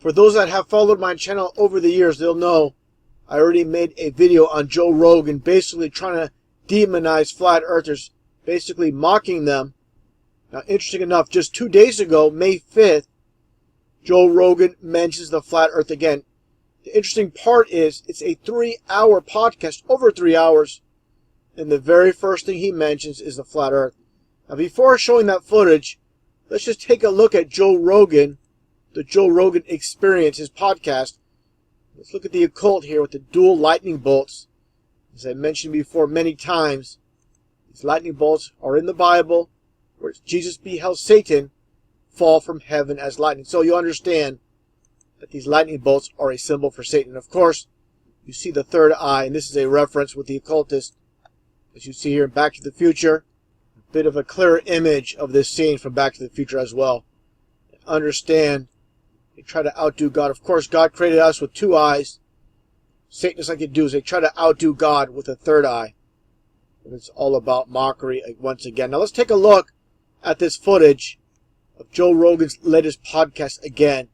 For those that have followed my channel over the years, they'll know I already made a video on Joe Rogan basically trying to demonize flat earthers, basically mocking them. Now, interesting enough, just 2 days ago, May 5th, Joe Rogan mentions the flat earth again. The interesting part is it's a 3-hour podcast, over 3 hours, and the very first thing he mentions is the flat earth. Now, before showing that footage, let's just take a look at Joe Rogan, the Joe Rogan Experience, his podcast. Let's look at the occult here with the dual lightning bolts. As I mentioned before many times, these lightning bolts are in the Bible, where Jesus beheld Satan fall from heaven as lightning. So you understand that these lightning bolts are a symbol for Satan. Of course, you see the third eye, and this is a reference with the occultist, as you see here in Back to the Future. A bit of a clearer image of this scene from Back to the Future as well. Understand, they try to outdo God. Of course, God created us with 2 eyes. Satan is like to do is they try to outdo God with a third eye. And it's all about mockery once again. Now let's take a look at this footage of Joe Rogan's latest podcast again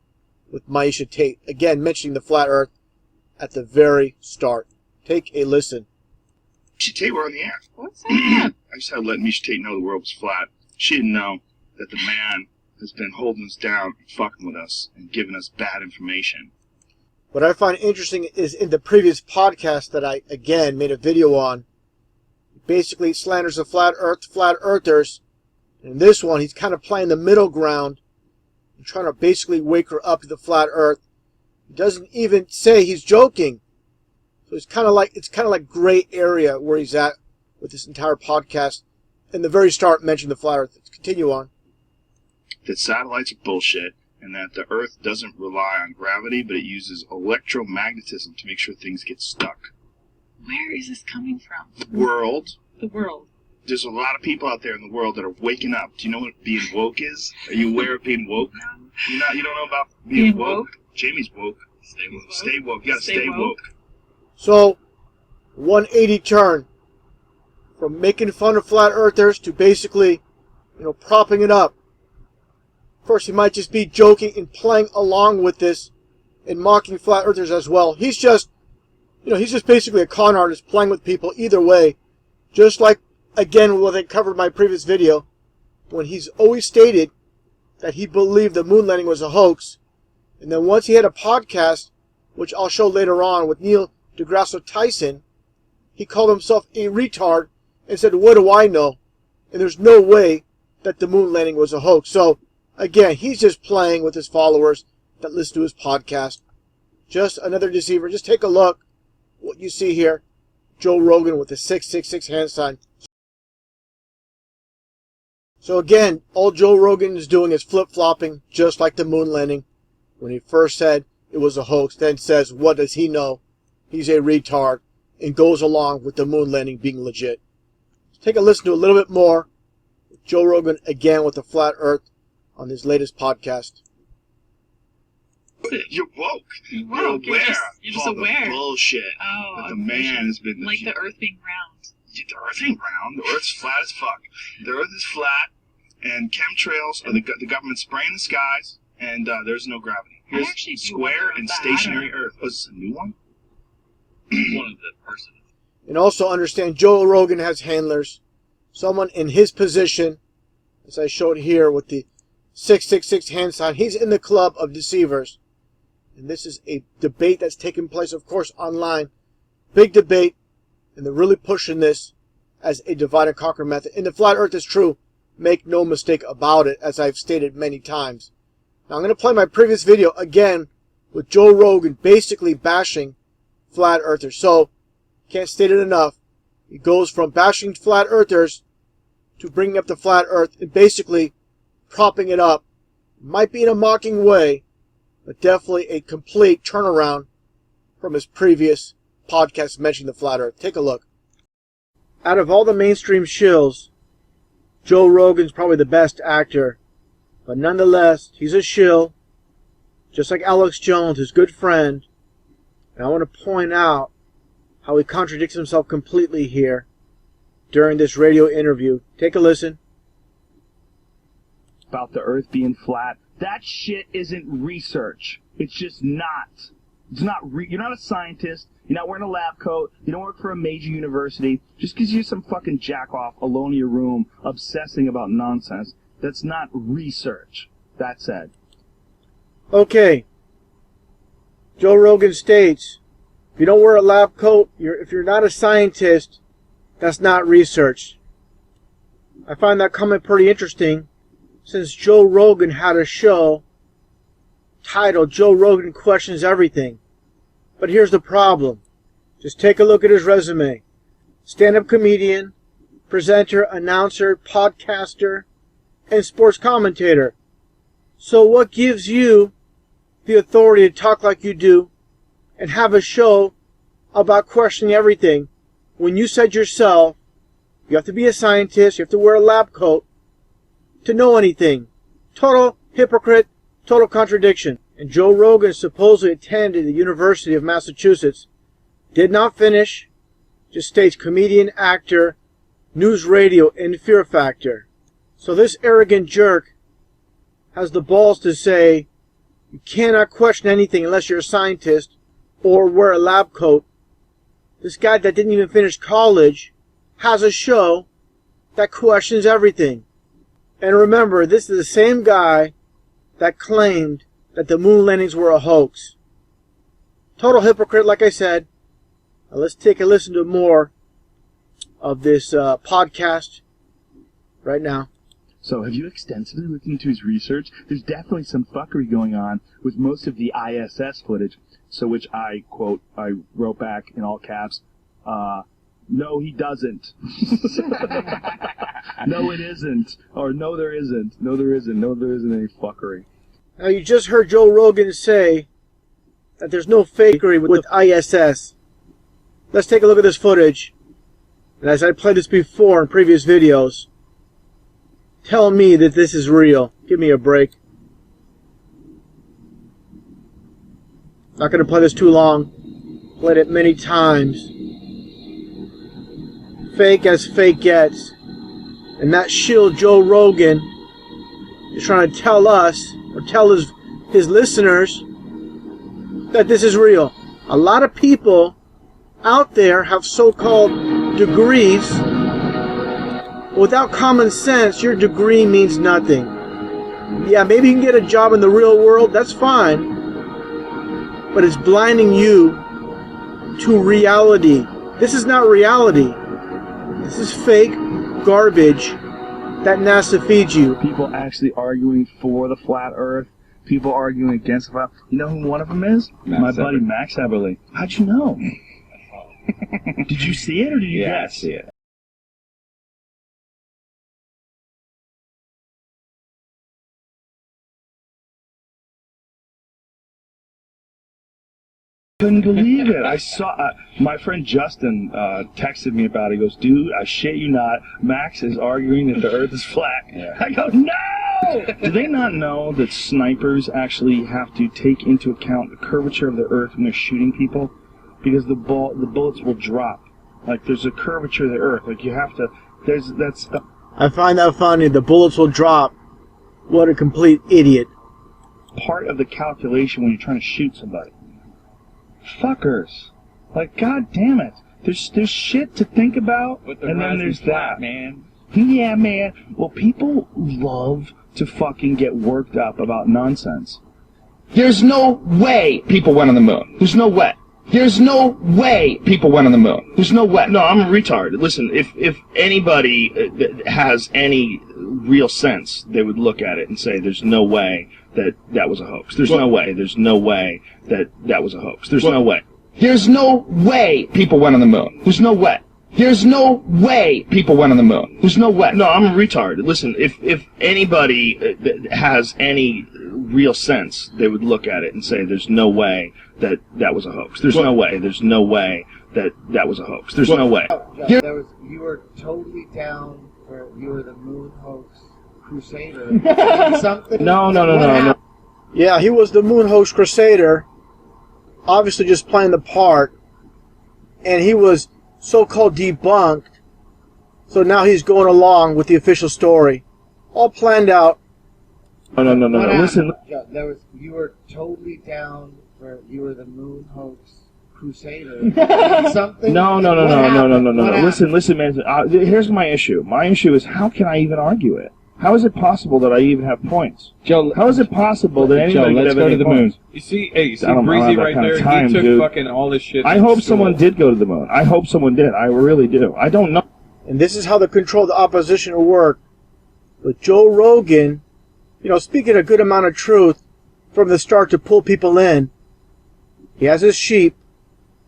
with Miesha Tate. Again, mentioning the flat earth at the very start. Take a listen. Miesha Tate, we're on the air. What's that? I just had to let Miesha Tate know the world was flat. She didn't know that the man has been holding us down and fucking with us and giving us bad information. What I find interesting is in the previous podcast that I, again, made a video on, basically slanders the flat earthers. In this one, he's kind of playing the middle ground and trying to basically wake her up to the flat earth. He doesn't even say he's joking. So it's kind of like gray area where he's at with this entire podcast. In the very start, mentioned the flat earth. Let's continue on. That satellites are bullshit and that the earth doesn't rely on gravity, but it uses electromagnetism to make sure things get stuck. Where is this coming from? The world. The world. There's a lot of people out there in the world that are waking up. Do you know what being woke is? Are you aware of being woke? You don't know about being woke? Jamie's woke. Stay woke. Stay woke. You gotta stay woke. So, 180 turn from making fun of flat earthers to basically, propping it up. Of course, he might just be joking and playing along with this and mocking flat earthers as well. He's just, he's just basically a con artist playing with people either way. Just like, again, what I covered in my previous video, when he's always stated that he believed the moon landing was a hoax. And then once he had a podcast, which I'll show later on with Neil deGrasse Tyson, he called himself a retard and said, what do I know? And there's no way that the moon landing was a hoax. So, again, he's just playing with his followers that listen to his podcast. Just another deceiver. Just take a look what you see here. Joe Rogan with the 666 hand sign. So again, all Joe Rogan is doing is flip-flopping, just like the moon landing. When he first said it was a hoax, then says, what does he know? He's a retard, and goes along with the moon landing being legit. Let's take a listen to a little bit more. Joe Rogan again with the flat earth on his latest podcast. You're woke. You're woke. You're aware. You're just of all aware. The bullshit that the man has been... Like the earth being round. The earth ain't round. The earth's flat as fuck. The earth is flat, and chemtrails are the government spraying the skies, and there's no gravity. Here's square and stationary earth. Oh, is this a new one? One of the person. And also understand Joe Rogan has handlers. Someone in his position, as I showed here with the 666 hand sign, he's in the club of deceivers. And this is a debate that's taking place, of course, online. Big debate. And they're really pushing this as a divide and conquer method. And the flat earth is true. Make no mistake about it, as I've stated many times. Now I'm going to play my previous video again with Joe Rogan basically bashing flat earthers. So, can't state it enough. He goes from bashing flat earthers to bringing up the flat earth and basically propping it up. Might be in a mocking way, but definitely a complete turnaround from his previous podcast mentioning the flat earth. Take a look. Out of all the mainstream shills, Joe Rogan's probably the best actor. But nonetheless, he's a shill, just like Alex Jones, his good friend. And I want to point out how he contradicts himself completely here during this radio interview. Take a listen. About the earth being flat, That shit isn't research. It's just not. It's not. You're not a scientist. You're not wearing a lab coat. You don't work for a major university. Just because you're some fucking jack-off alone in your room obsessing about nonsense, that's not research. That said. Okay. Joe Rogan states, if you don't wear a lab coat, if you're not a scientist, that's not research. I find that comment pretty interesting, since Joe Rogan had a show titled Joe Rogan Questions Everything. But here's the problem. Just take a look at his resume. Stand-up comedian, presenter, announcer, podcaster, and sports commentator. So what gives you the authority to talk like you do and have a show about questioning everything when you said yourself you have to be a scientist, you have to wear a lab coat to know anything? Total hypocrite, total contradiction. And Joe Rogan supposedly attended the University of Massachusetts, did not finish, just states comedian, actor, news radio, and Fear Factor. So this arrogant jerk has the balls to say you cannot question anything unless you're a scientist or wear a lab coat. This guy that didn't even finish college has a show that questions everything. And remember, this is the same guy that claimed that the moon landings were a hoax. Total hypocrite, like I said. Now let's take a listen to more of this podcast right now. So have you extensively looked into his research? There's definitely some fuckery going on with most of the ISS footage. So which I, quote, I wrote back in all caps, no, he doesn't. No, it isn't. Or no, there isn't. No, there isn't. No, there isn't any fuckery. Now you just heard Joe Rogan say that there's no fakery with ISS. Let's take a look at this footage. And as I played this before in previous videos, tell me that this is real. Give me a break. Not going to play this too long. Played it many times. Fake as fake gets. And that shill Joe Rogan is trying to tell us, or tell his listeners, that this is real. A lot of people out there have so-called degrees. Without common sense, your degree means nothing. Yeah, maybe you can get a job in the real world, that's fine. But it's blinding you to reality. This is not reality. This is fake garbage that NASA feeds you. People actually arguing for the flat Earth. People arguing against the flat. You know who one of them is? My buddy Max Eberly. How'd you know? Did you see it or did you guess? Yeah, I see it. Couldn't believe it. I saw my friend Justin texted me about it. He goes, dude, I shit you not, Max is arguing that the Earth is flat. Yeah. I go, no! Do they not know that snipers actually have to take into account the curvature of the Earth when they're shooting people? Because the bullets will drop. Like, there's a curvature of the Earth. Like, you have to... I find that funny. The bullets will drop. What a complete idiot. Part of the calculation when you're trying to shoot somebody. Fuckers. Like, god damn it. There's shit to think about, and then there's that. Man. Yeah, man. Well, people love to fucking get worked up about nonsense. There's no way people went on the moon. There's no way. There's no way people went on the moon. There's no way. No, I'm a retard. Listen, if anybody has any real sense, they would look at it and say, there's no way that was a hoax. There's no way. There's no way that was a hoax. There's no way. There's no way people went on the moon. There's no way. There's no way people went on the moon. There's no way. No, I'm a retard. Listen, if anybody has any real sense, they would look at it and say, there's no way that was a hoax. There's no way. There's no way that was a hoax. There's no way. You were totally down for, you were the moon hoax crusader. Something. No. Yeah, he was the moon hoax crusader. Obviously just playing the part. And he was so-called debunked. So now he's going along with the official story. All planned out. No. What Listen. happened? Yeah, you were totally down for you were the moon hoax crusader. Something. No. What happened? Listen, man. Here's my issue. My issue is how can I even argue it? How is it possible that I even have points? Joe, How is it possible that anybody Joe, could let's have go any to the points? moon. You see, hey, I don't Breezy have that right kind of there? time, he took dude. fucking all this shit. I hope someone did go to the moon. I hope someone did. I really do. I don't know. And this is how the controlled opposition will work. With Joe Rogan, speaking a good amount of truth from the start to pull people in. He has his sheep,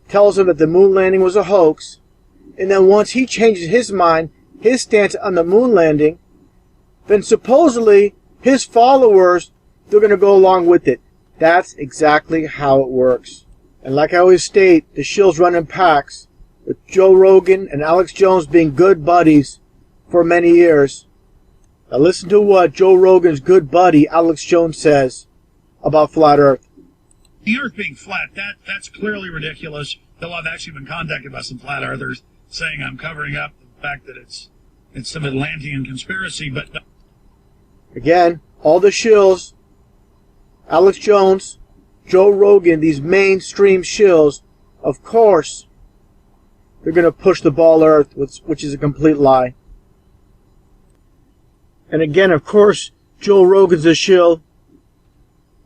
tells them that the moon landing was a hoax, and then once he changes his mind, his stance on the moon landing, then supposedly his followers, they're going to go along with it. That's exactly how it works. And like I always state, the shills run in packs, with Joe Rogan and Alex Jones being good buddies for many years. Now listen to what Joe Rogan's good buddy Alex Jones says about Flat Earth. The Earth being flat, that's clearly ridiculous. Though I've actually been contacted by some flat earthers saying I'm covering up the fact that it's some Atlantean conspiracy, but Again, all the shills, Alex Jones, Joe Rogan, these mainstream shills, of course, they're going to push the ball Earth, which is a complete lie. And again, of course, Joe Rogan's a shill,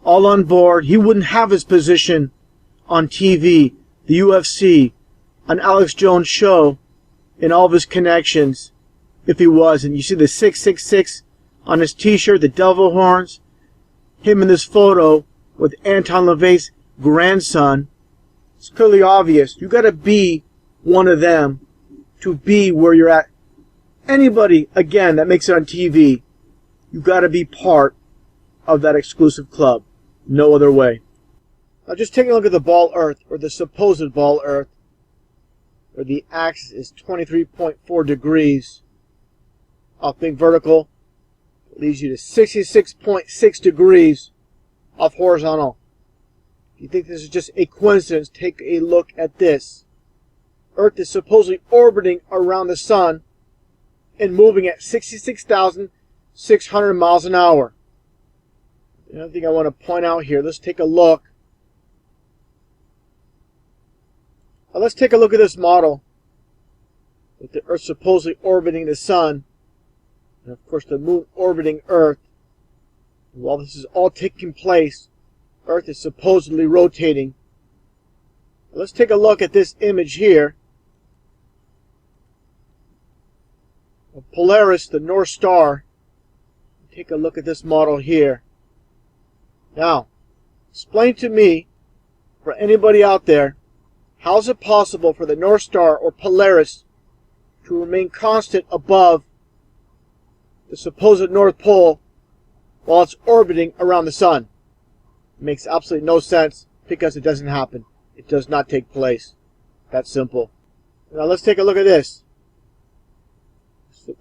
all on board. He wouldn't have his position on TV, the UFC, on Alex Jones' show, and all of his connections if he was. And you see the 666 on his t-shirt, the devil horns, him in this photo with Anton LaVey's grandson. It's clearly obvious. You got to be one of them to be where you're at. Anybody, again, that makes it on TV, you got to be part of that exclusive club. No other way. Now just take a look at the ball Earth, or the supposed ball Earth, where the axis is 23.4 degrees off being vertical. It leads you to 66.6 degrees off horizontal. If you think this is just a coincidence, take a look at this. Earth is supposedly orbiting around the sun and moving at 66,600 miles an hour. Another thing I want to point out here, let's take a look. Now let's take a look at this model with the Earth supposedly orbiting the sun, and of course the moon orbiting Earth. And while this is all taking place, Earth is supposedly rotating. Now let's take a look at this image here of Polaris, the North Star. Take a look at this model here. Now, explain to me, for anybody out there, how is it possible for the North Star or Polaris to remain constant above the supposed North Pole while it's orbiting around the sun? It makes absolutely no sense because it doesn't happen. It does not take place. That's simple. Now let's take a look at this.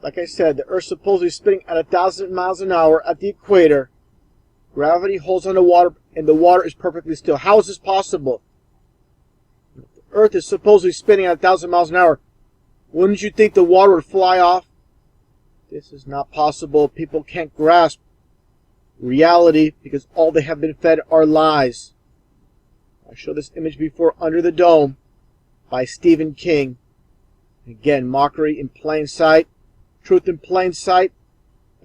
Like I said, the Earth supposedly spinning at 1,000 miles an hour at the equator. Gravity holds on the water, and the water is perfectly still. How is this possible? If the Earth is supposedly spinning at 1,000 miles an hour, wouldn't you think the water would fly off? This is not possible. People can't grasp reality because all they have been fed are lies. I showed this image before, Under the Dome by Stephen King. Again, mockery in plain sight, truth in plain sight.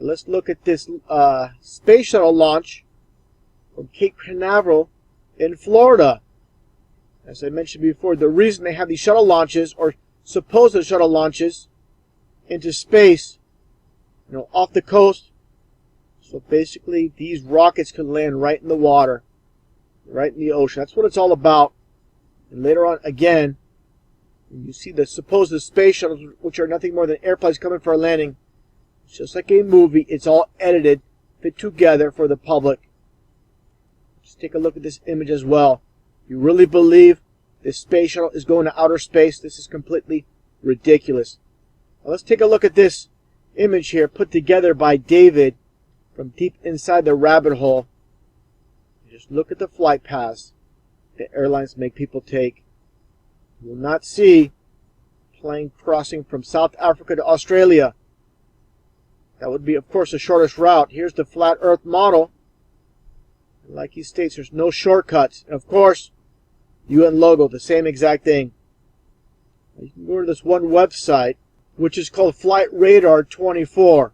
Let's look at this space shuttle launch from Cape Canaveral in Florida. As I mentioned before, the reason they have these shuttle launches, or supposed shuttle launches, into space, off the coast, so basically these rockets can land right in the water, right in the ocean. That's what it's all about. And later on, again, you see the supposed space shuttles, which are nothing more than airplanes coming for a landing. It's just like a movie. It's all edited, fit together for the public. Just take a look at this image as well. You really believe this space shuttle is going to outer space? This is completely ridiculous. Now let's take a look at this image here put together by David from deep inside the rabbit hole. Just look at the flight paths the airlines make people take. You will not see plane crossing from South Africa to Australia. That would be, of course, the shortest route. Here's the flat earth model. And like he states, there's no shortcuts. And of course, UN logo, the same exact thing. You can go to this one website, which is called Flight Radar 24.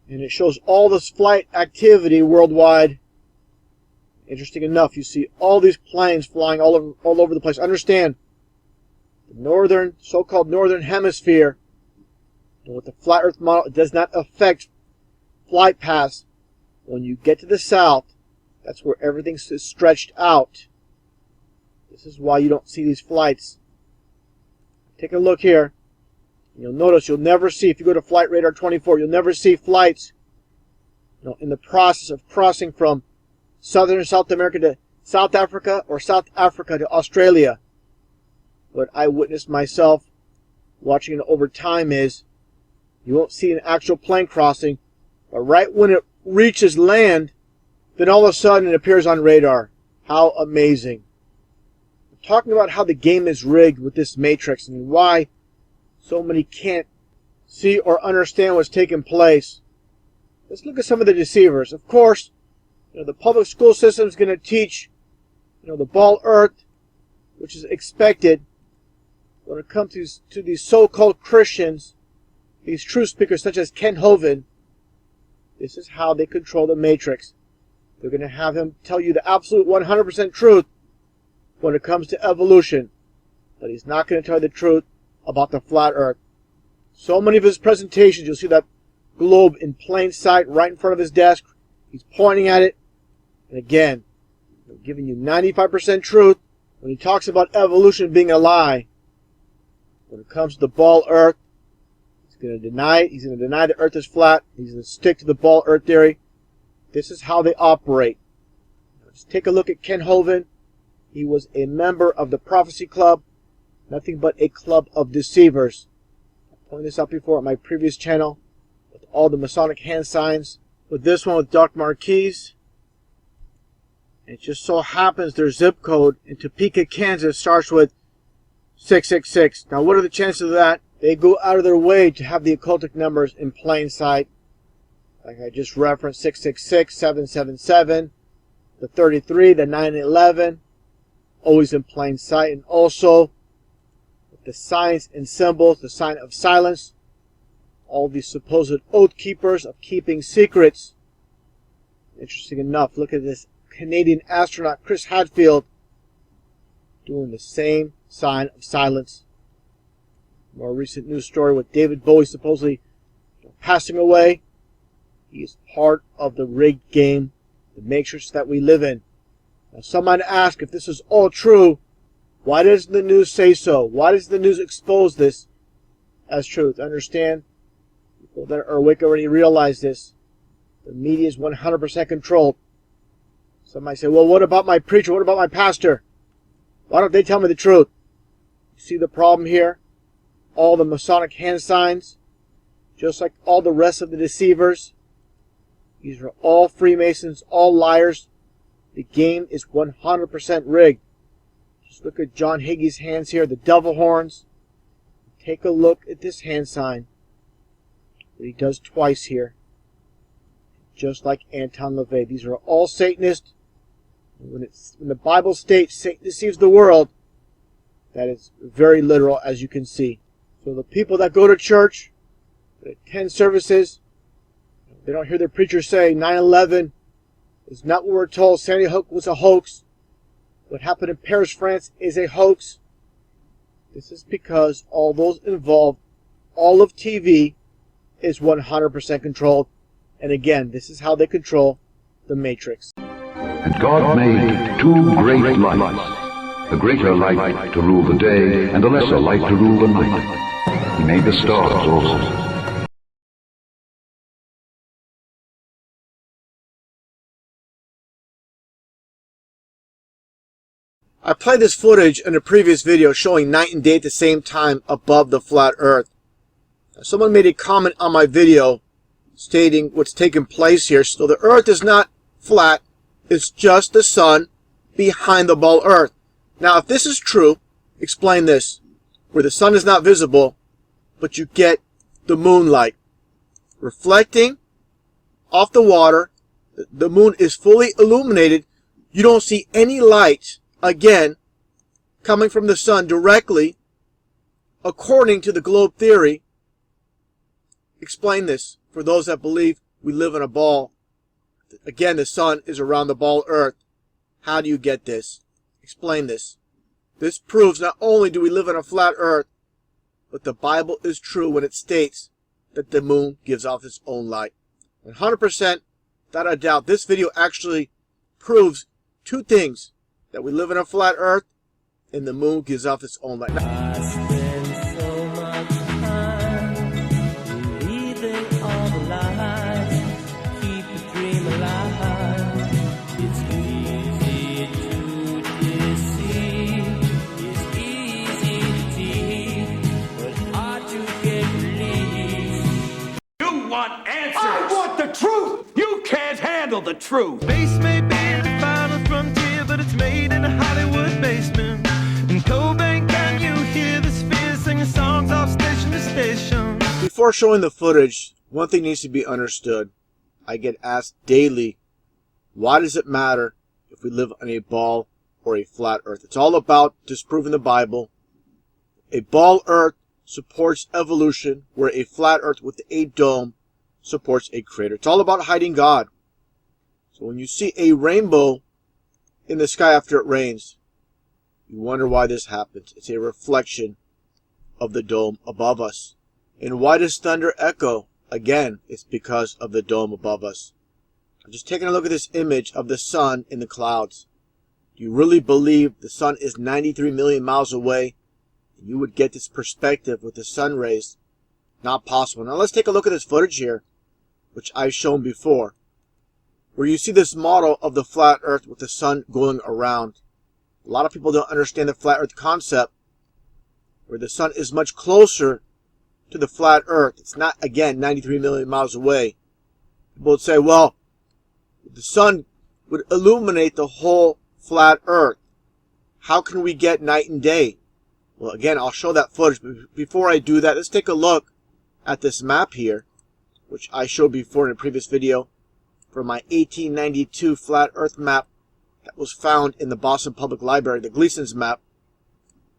And it shows all this flight activity worldwide. Interesting enough, you see all these planes flying all over the place. Understand, the northern, so-called northern hemisphere, and with the flat earth model, it does not affect flight paths. When you get to the south, that's where everything is stretched out. This is why you don't see these flights. Take a look here. You'll notice you'll never see, if you go to Flight Radar 24, you'll never see flights in the process of crossing from southern South America to South Africa or South Africa to Australia. What I witnessed myself watching it over time is you won't see an actual plane crossing, but right when it reaches land, then all of a sudden it appears on radar. How amazing. I'm talking about how the game is rigged with this matrix and why so many can't see or understand what's taking place. Let's look at some of the deceivers. Of course, the public school system is going to teach, the ball earth, which is expected. When it comes to these so-called Christians, these truth speakers such as Ken Hovind, this is how they control the matrix. They're going to have him tell you the absolute 100% truth when it comes to evolution, but he's not going to tell you the truth about the flat earth. So many of his presentations, you'll see that globe in plain sight right in front of his desk. He's pointing at it. And again, giving you 95% truth when he talks about evolution being a lie. When it comes to the ball earth, he's going to deny it. He's going to deny the earth is flat. He's going to stick to the ball earth theory. This is how they operate. Let's take a look at Ken Hovind. He was a member of the Prophecy Club. Nothing but a club of deceivers. I pointed this out before on my previous channel with all the Masonic hand signs. With this one with Dark Marquise. It just so happens their zip code in Topeka, Kansas starts with 666. Now what are the chances of that? They go out of their way to have the occultic numbers in plain sight. Like I just referenced, 666, 777, the 33, the 911. Always in plain sight. And also the signs and symbols, the sign of silence, all these supposed oath keepers of keeping secrets. Interesting enough, look at this Canadian astronaut Chris Hadfield doing the same sign of silence. More recent news story with David Bowie supposedly passing away. He is part of the rigged game, the matrix that we live in. Now some might ask, if this is all true, why doesn't the news say so? Why does the news expose this as truth? Understand? People that are awake already realize this. The media is 100% controlled. Some might say, well, what about my preacher? What about my pastor? Why don't they tell me the truth? You see the problem here? All the Masonic hand signs, just like all the rest of the deceivers. These are all Freemasons, all liars. The game is 100% rigged. Just look at John Hagee's hands here, the devil horns. Take a look at this hand sign that he does twice here. Just like Anton LaVey. These are all Satanists. When the Bible states Satan deceives the world, that is very literal, as you can see. So the people that go to church, that attend services, they don't hear their preacher say 9/11 is not what we're told. Sandy Hook was a hoax. What happened in Paris, France is a hoax. This is because all those involved, all of TV is 100% controlled. And again, this is how they control the Matrix. And God made two great lights, a greater light to rule the day, and a lesser light to rule the night. He made the stars also. I played this footage in a previous video showing night and day at the same time above the flat earth. Someone made a comment on my video stating what's taking place here. So the earth is not flat, it's just the sun behind the ball earth. Now if this is true, explain this. Where the sun is not visible, but you get the moonlight. reflecting off the water. The moon is fully illuminated. You don't see any light, again, coming from the sun directly, according to the globe theory. Explain this for those that believe we live in a ball. Again, the sun is around the ball Earth. How do you get this? Explain this. This proves not only do we live in a flat Earth, but the Bible is true when it states that the moon gives off its own light. 100%, without a doubt, this video actually proves two things: that we live in a flat Earth, and the moon gives off its own light. I spend so much time believing all the lies, keep the dream alive. It's easy to deceive, it's easy to tease, but hard to get relief. You want answers! I want the truth! You can't handle the truth! Space may be the final frontier, but it's made in a Hollywood basement. In Cobain, can you hear the spheres singing songs off station to station? Before showing the footage, one thing needs to be understood. I get asked daily, why does it matter if we live on a ball or a flat Earth? It's all about disproving the Bible. A ball Earth supports evolution, where a flat Earth with a dome supports a crater. It's all about hiding God. So when you see a rainbow in the sky after it rains, you wonder why this happens. It's a reflection of the dome above us. And why does thunder echo? Again, it's because of the dome above us. I'm just taking a look at this image of the sun in the clouds. Do you really believe the sun is 93 million miles away? And you would get this perspective with the sun rays? Not possible. Now let's take a look at this footage here, which I've shown before, where you see this model of the flat Earth with the sun going around. A lot of people don't understand the flat Earth concept, where the sun is much closer to the flat Earth. It's not, again, 93 million miles away. People would say, well, the sun would illuminate the whole flat Earth. How can we get night and day? Well, again, I'll show that footage. But before I do that, let's take a look at this map here, which I showed before in a previous video, from my 1892 flat Earth map that was found in the Boston Public Library. The Gleason's map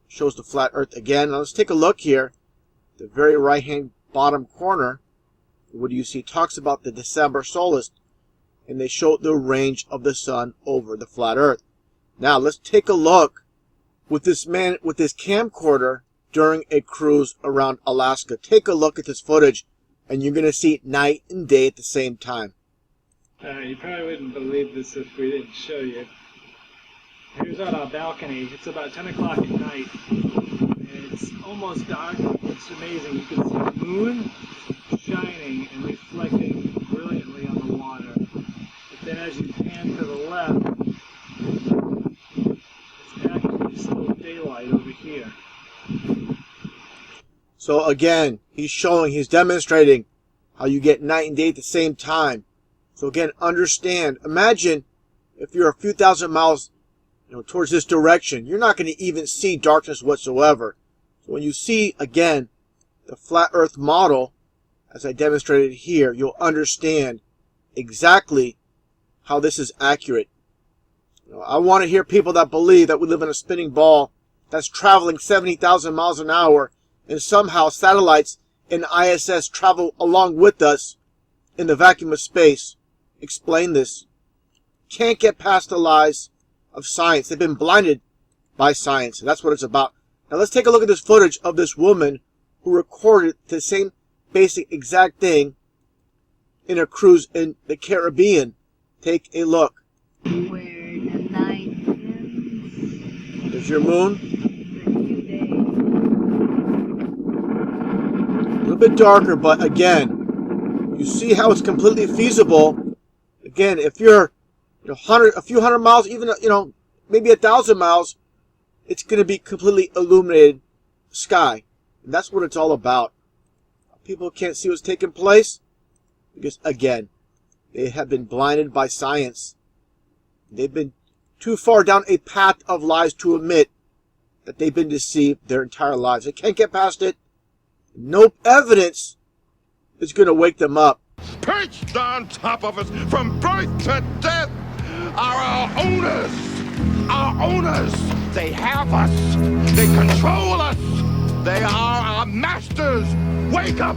shows the flat Earth again. Now let's take a look here. The very right hand bottom corner, what do you see? It talks about the December solstice, and they show the range of the sun over the flat Earth. Now let's take a look with this man with this camcorder during a cruise around Alaska. Take a look at this footage, and you're going to see night and day at the same time. You probably wouldn't believe this if we didn't show you. Here's on our balcony. It's about 10 o'clock at night. And it's almost dark. It's amazing. You can see the moon shining and reflecting brilliantly on the water. But then as you pan to the left, it's actually still daylight over here. So again, he's demonstrating how you get night and day at the same time. So again, understand, imagine if you're a few thousand miles towards this direction, you're not going to even see darkness whatsoever. So when you see, again, the flat Earth model, as I demonstrated here, you'll understand exactly how this is accurate. I want to hear people that believe that we live in a spinning ball that's traveling 70,000 miles an hour, and somehow satellites and ISS travel along with us in the vacuum of space. Explain this. Can't get past the lies of science. They've been blinded by science, and that's what it's about. Now let's take a look at this footage of this woman who recorded the same basic exact thing in a cruise in the Caribbean. Take a look. Where the night ends. There's your moon. A little bit darker, but again, you see how it's completely feasible. Again, if you're a few hundred miles, even maybe 1,000 miles, it's going to be completely illuminated sky, and that's what it's all about. People can't see what's taking place because, again, they have been blinded by science. They've been too far down a path of lies to admit that they've been deceived their entire lives. They can't get past it. No evidence is going to wake them up. Perched on top of us from birth to death are our owners. Our owners. They have us. They control us. They are our masters. Wake up.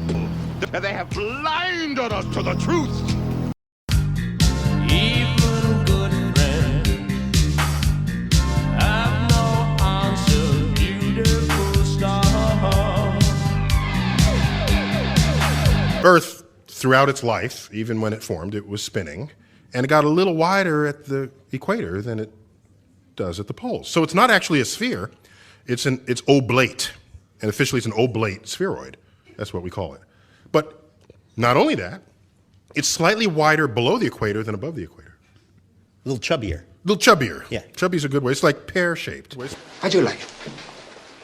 And they have blinded us to the truth. Even good friends have no answer, beautiful star. Earth, throughout its life, even when it formed, it was spinning, and it got a little wider at the equator than it does at the poles. So it's not actually a sphere, it's oblate, and officially it's an oblate spheroid. That's what we call it. But not only that, it's slightly wider below the equator than above the equator. A little chubbier. A little chubbier. Yeah. Chubby's a good way. It's like pear-shaped. How do you like it?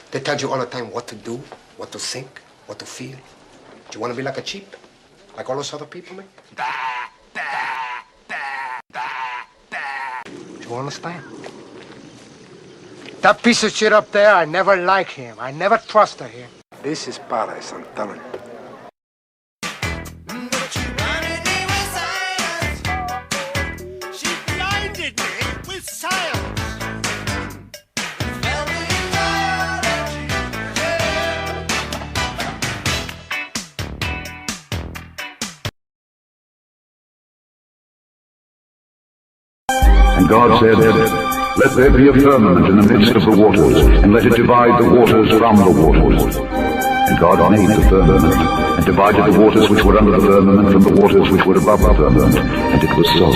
They tell you all the time what to do, what to think, what to feel. Do you want to be like a sheep? Like all those other people, man? Do you understand? That piece of shit up there, I never like him. I never trusted him. This is paradise, I'm telling you. She blinded me with science. And God said, let there be a firmament in the midst of the waters, and let it divide the waters from the waters. And God made the firmament, and divided the waters which were under the firmament from the waters which were above the firmament, and it was so.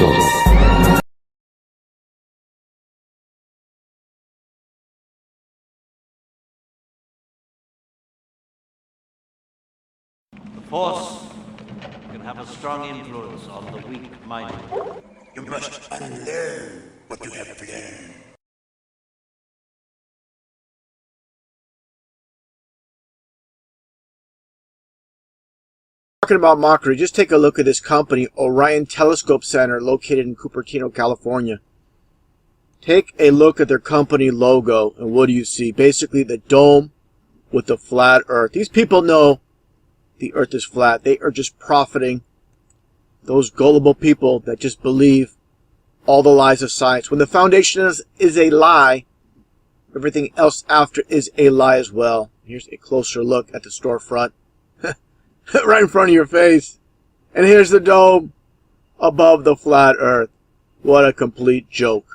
The Force can have a strong influence on the weak-minded. You must unlearn what you have learned. Talking about mockery, just take a look at this company, Orion Telescope Center, located in Cupertino, California. Take a look at their company logo, and what do you see? Basically the dome with the flat earth. These people know the earth is flat. They are just profiting. Those gullible people that just believe all the lies of science. When the foundation is a lie, everything else after is a lie as well. Here's a closer look at the storefront. Right in front of your face. And here's the dome above the flat earth. What a complete joke.